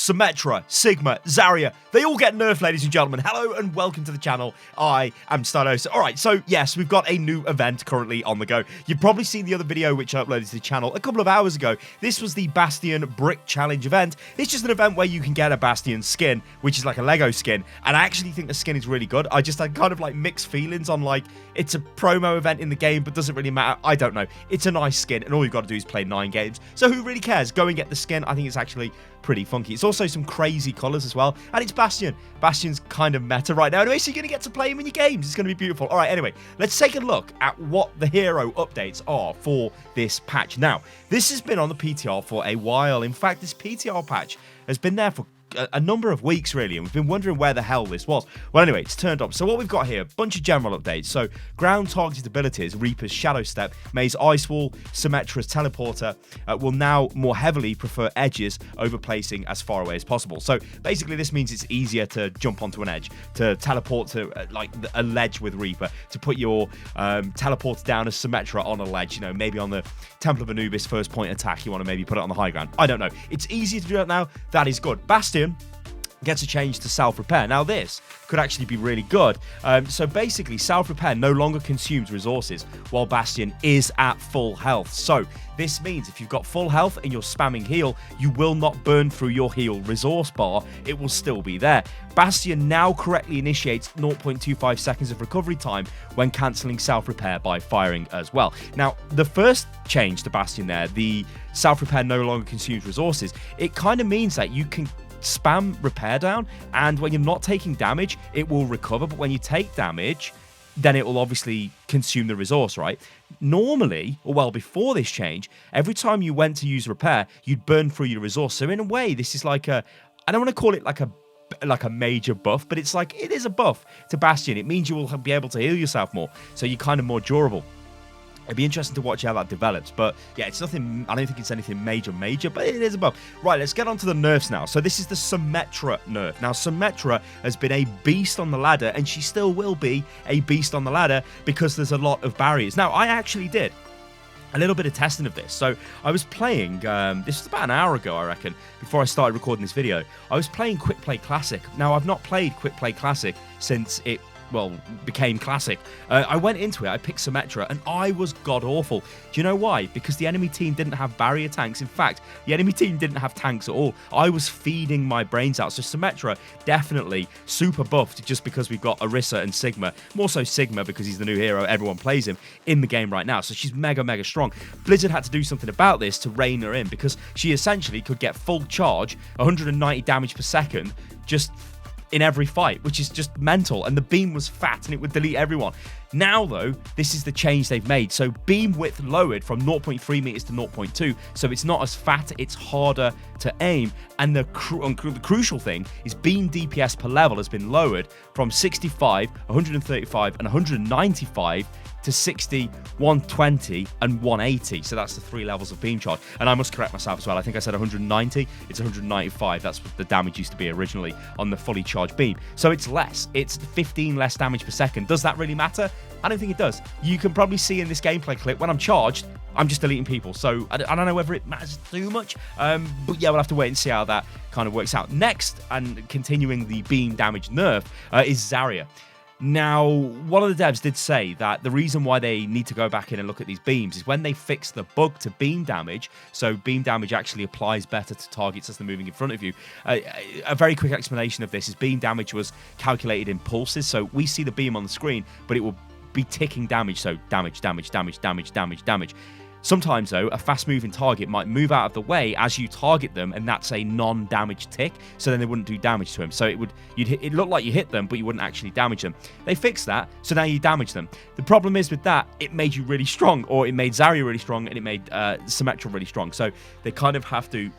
Symmetra, Sigma, Zarya, they all get nerfed, ladies and gentlemen. Hello and welcome to the channel. I am Stanos. Alright, so yes, we've got a new event currently on the go. You've probably seen the other video which I uploaded to the channel a couple of hours ago. This was the Bastion Brick Challenge event. It's just an event where you can get a Bastion skin, which is like a Lego skin, and I actually think the skin is really good. I just had kind of like mixed feelings on like, it's a promo event in the game, but doesn't really matter. I don't know. It's a nice skin, and all you've got to do is play 9 games. So who really cares? Go and get the skin. I think it's actually pretty funky. It's also some crazy colours as well, and it's Bastion. Bastion's kind of meta right now anyway, so you're going to get to play him in your games. It's going to be beautiful. Alright, anyway, let's take a look at what the hero updates are for this patch. Now, this has been on the PTR for a while. In fact, this PTR patch has been there for a number of weeks really, and we've been wondering where the hell this was. Well, anyway, it's turned up. So what we've got here, a bunch of general updates. So ground targeted abilities, Reaper's Shadow Step, May's Ice Wall, Symmetra's Teleporter will now more heavily prefer edges over placing as far away as possible. So basically this means it's easier to jump onto an edge, to teleport to like a ledge with Reaper, to put your teleporter down as Symmetra on a ledge, you know, maybe on the Temple of Anubis first point attack, you want to maybe put it on the high ground. I don't know. It's easier to do that now. That is good. Bastion gets a change to self-repair. Now this could actually be really good. So basically self-repair no longer consumes resources while Bastion is at full health. So this means if you've got full health and you're spamming heal, you will not burn through your heal resource bar. It will still be there. Bastion now correctly initiates 0.25 seconds of recovery time when cancelling self-repair by firing as well. Now, the first change to Bastion there, the self-repair no longer consumes resources, it kind of means that you can spam repair down, and when you're not taking damage, it will recover, but when you take damage, then it will obviously consume the resource, right? Normally, or well, before this change, every time you went to use repair, you'd burn through your resource. So in a way, this is like a, I don't want to call it like a major buff, but it's like, it is a buff to Bastion. It means you will be able to heal yourself more, so you're kind of more durable. It'd be interesting to watch how that develops, but yeah, it's nothing, I don't think it's anything major, but it is a buff. Right, let's get on to the nerfs now. So this is the Symmetra nerf. Now, Symmetra has been a beast on the ladder, and she still will be a beast on the ladder because there's a lot of barriers. Now, I actually did a little bit of testing of this. So I was playing, this was about an hour ago, I reckon, before I started recording this video. I was playing Quick Play Classic. Now, I've not played Quick Play Classic since it became classic. I went into it, I picked Symmetra, and I was god-awful. Do you know why? Because the enemy team didn't have barrier tanks. In fact, the enemy team didn't have tanks at all. I was feeding my brains out. So Symmetra, definitely super buffed just because we've got Orisa and Sigma. More so Sigma because he's the new hero. Everyone plays him in the game right now. So she's mega, mega strong. Blizzard had to do something about this to rein her in because she essentially could get full charge, 190 damage per second, just in every fight, which is just mental, and the beam was fat and it would delete everyone. Now though, this is the change they've made. So beam width lowered from 0.3 meters to 0.2, so it's not as fat, it's harder to aim, and the crucial thing is beam DPS per level has been lowered from 65, 135 and 195 to 60, 120 and 180. So that's the 3 levels of beam charge. And I must correct myself as well. I think I said 190. It's 195. That's what the damage used to be originally on the fully charged beam. So it's less. It's 15 less damage per second. Does that really matter? I don't think it does. You can probably see in this gameplay clip, when I'm charged, I'm just deleting people. So I don't know whether it matters too much. But yeah, we'll have to wait and see how that kind of works out. Next, and continuing the beam damage nerf, is Zarya. Now, one of the devs did say that the reason why they need to go back in and look at these beams is when they fix the bug to beam damage, so beam damage actually applies better to targets as they're moving in front of you. A very quick explanation of this is beam damage was calculated in pulses, so we see the beam on the screen, but it will be ticking damage, so damage, damage, damage, damage, damage, damage. Sometimes, though, a fast-moving target might move out of the way as you target them, and that's a non-damage tick, so then they wouldn't do damage to him. So it looked like you hit them, but you wouldn't actually damage them. They fixed that, so now you damage them. The problem is with that, it made you really strong, or it made Zarya really strong, and it made Symmetra really strong. So they kind of have to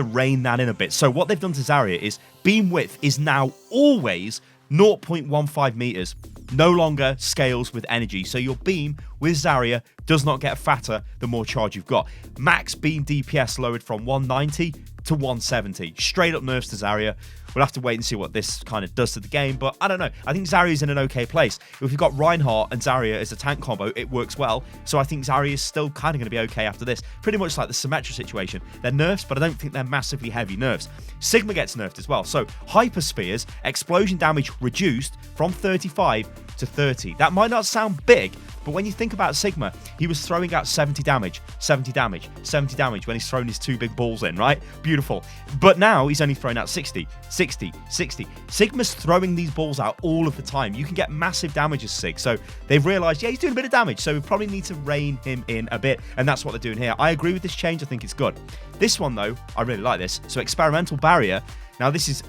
rein that in a bit. So what they've done to Zarya is beam width is now always 0.15 meters. No longer scales with energy, so your beam with Zarya does not get fatter the more charge you've got. Max beam DPS lowered from 190 to 170. Straight up nerfs to Zarya. We'll have to wait and see what this kind of does to the game, but I don't know. I think Zarya's in an okay place. If you've got Reinhardt and Zarya as a tank combo, it works well. So I think Zarya is still kind of going to be okay after this. Pretty much like the Symmetra situation. They're nerfs, but I don't think they're massively heavy nerfs. Sigma gets nerfed as well. So Hyperspheres, explosion damage reduced from 35 to 30. That might not sound big, but when you think about Sigma, he was throwing out 70 damage, 70 damage, 70 damage when he's thrown his 2 big balls in, right? Beautiful. But now he's only throwing out 60, 60, 60. Sigma's throwing these balls out all of the time. You can get massive damage as Sig. So they've realized, yeah, he's doing a bit of damage. So we probably need to rein him in a bit. And that's what they're doing here. I agree with this change. I think it's good. This one, though, I really like this. So experimental barrier. Now, it's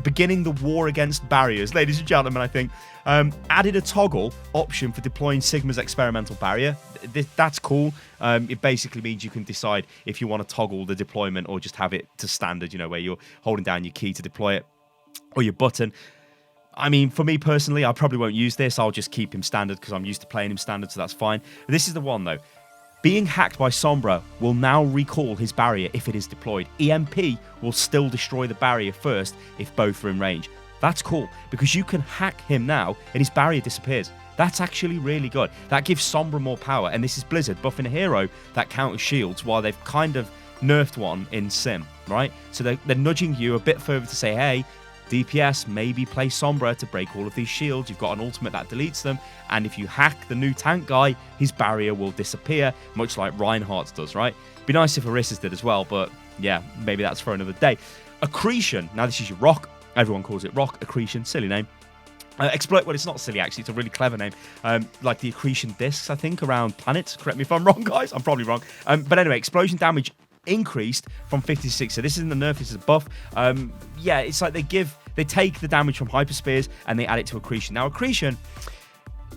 beginning the war against barriers, ladies and gentlemen, I think. Added a toggle option for deploying Sigma's experimental barrier. That's cool. It basically means you can decide if you want to toggle the deployment or just have it to standard, where you're holding down your key to deploy it or your button. I mean, for me personally, I probably won't use this. I'll just keep him standard because I'm used to playing him standard, so that's fine. This is the one, though. Being hacked by Sombra will now recall his barrier if it is deployed. EMP will still destroy the barrier first if both are in range. That's cool, because you can hack him now and his barrier disappears. That's actually really good. That gives Sombra more power, and this is Blizzard buffing a hero that counters shields while they've kind of nerfed one in Sim, right? So they're nudging you a bit further to say, hey, DPS, maybe play Sombra to break all of these shields. You've got an ultimate that deletes them. And if you hack the new tank guy, his barrier will disappear, much like Reinhardt's does, right? Be nice if Orissa's did as well, but yeah, maybe that's for another day. Accretion. Now, this is your rock. Everyone calls it rock. Accretion. Silly name. Exploit, well, it's not silly, actually. It's a really clever name. Like the accretion discs, I think, around planets. Correct me if I'm wrong, guys. I'm probably wrong. But anyway, explosion damage increased from 50 to 60. So this isn't a nerf, this is a buff. Yeah, it's like they take the damage from hyperspheres and they add it to accretion. Now, accretion,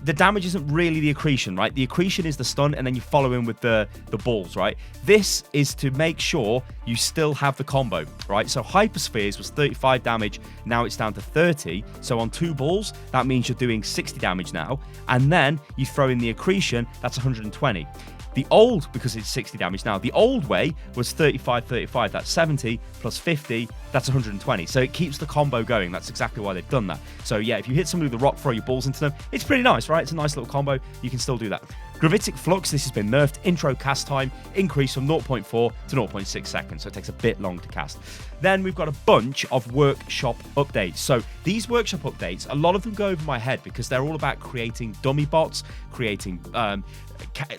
the damage isn't really the accretion, right? The accretion is the stun, and then you follow in with the balls, right? This is to make sure you still have the combo, right? So hyperspheres was 35 damage, now it's down to 30. So on 2 balls, that means you're doing 60 damage now. And then you throw in the accretion, that's 120. The old, because it's 60 damage now, the old way was 35, that's 70, plus 50, that's 120. So it keeps the combo going. That's exactly why they've done that. So yeah, if you hit somebody with a rock, throw your balls into them, it's pretty nice, right? It's a nice little combo. You can still do that. Gravitic Flux, this has been nerfed. Intro cast time increased from 0.4 to 0.6 seconds, so it takes a bit long to cast. Then we've got a bunch of workshop updates. So these workshop updates, a lot of them go over my head because they're all about creating dummy bots, creating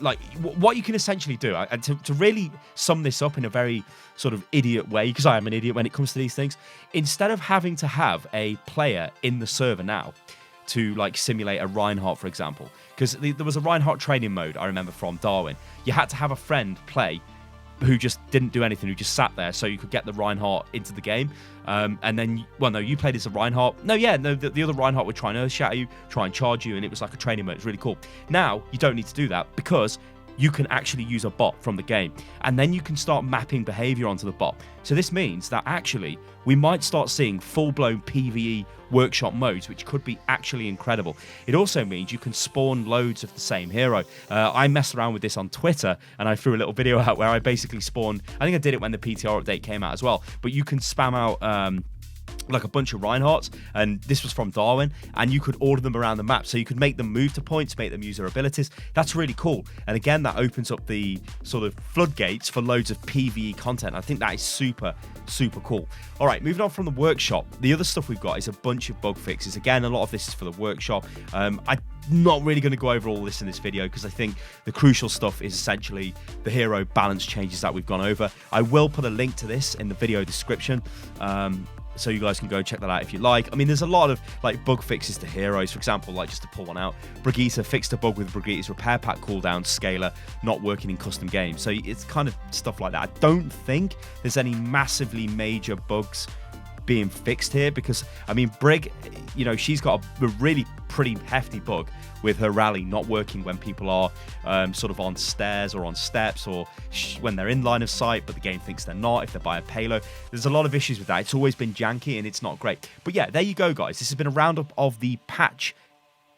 like what you can essentially do. And to really sum this up in a very sort of idiot way, because I am an idiot when it comes to these things, instead of having to have a player in the server now to like simulate a Reinhardt, for example, because there was a Reinhardt training mode I remember from Darwin. You had to have a friend play who just didn't do anything, who just sat there so you could get the Reinhardt into the game. And then, well, no, you played as a Reinhardt. The other Reinhardt would try and earth shatter you, try and charge you, and it was like a training mode. It's really cool. Now, you don't need to do that because you can actually use a bot from the game. And then you can start mapping behavior onto the bot. So this means that actually we might start seeing full-blown PvE workshop modes, which could be actually incredible. It also means you can spawn loads of the same hero. I messed around with this on Twitter, and I threw a little video out where I basically spawned, I think I did it when the PTR update came out as well, but you can spam out like a bunch of Reinhardts, and this was from Darwin, and you could order them around the map, so you could make them move to points, make them use their abilities. That's really cool, and again, that opens up the sort of floodgates for loads of PvE content. I think that is super cool. All right, moving on from the workshop, the other stuff we've got is a bunch of bug fixes. Again, a lot of this is for the workshop. I'm not really going to go over all this in this video because I think the crucial stuff is essentially the hero balance changes that we've gone over. I will put a link to this in the video description, so you guys can go check that out if you like. I mean, there's a lot of like bug fixes to heroes. For example, like just to pull one out, Brigitte fixed a bug with Brigitte's repair pack cooldown scaler not working in custom games. So it's kind of stuff like that. I don't think there's any massively major bugs being fixed here because, I mean, Brig, she's got a really pretty hefty bug with her rally not working when people are sort of on stairs or on steps, or when they're in line of sight but the game thinks they're not, if they're by a payload. There's a lot of issues with that. It's always been janky and it's not great. But yeah, there you go, guys. This has been a roundup of the patch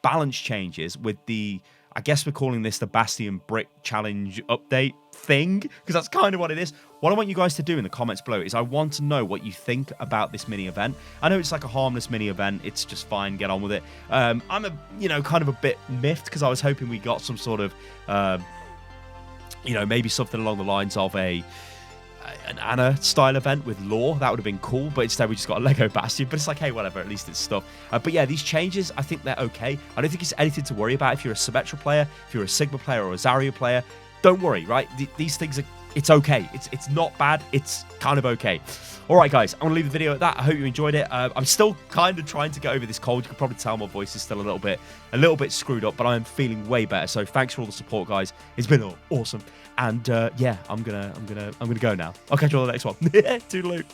balance changes with the, I guess we're calling this the Bastion Brick Challenge update thing, because that's kind of what it is. What I want you guys to do in the comments below is I want to know what you think about this mini event. I know it's like a harmless mini event. It's just fine. Get on with it. I'm kind of a bit miffed because I was hoping we got some sort of, maybe something along the lines of an Anna style event with lore. That would have been cool, but instead we just got a Lego Bastion. But it's like, hey, whatever, at least it's stuff. But yeah, these changes, I think they're okay. I don't think it's anything to worry about if you're a Symmetra player, if you're a Sigma player or a Zarya player. Don't worry, right? These things it's okay. It's not bad. It's kind of okay. All right, guys, I'm going to leave the video at that. I hope you enjoyed it. I'm still kind of trying to get over this cold. You can probably tell my voice is still a little bit screwed up, but I'm feeling way better. So thanks for all the support, guys. It's been awesome. And yeah, I'm gonna go now. I'll catch you on the next one. Toodaloo.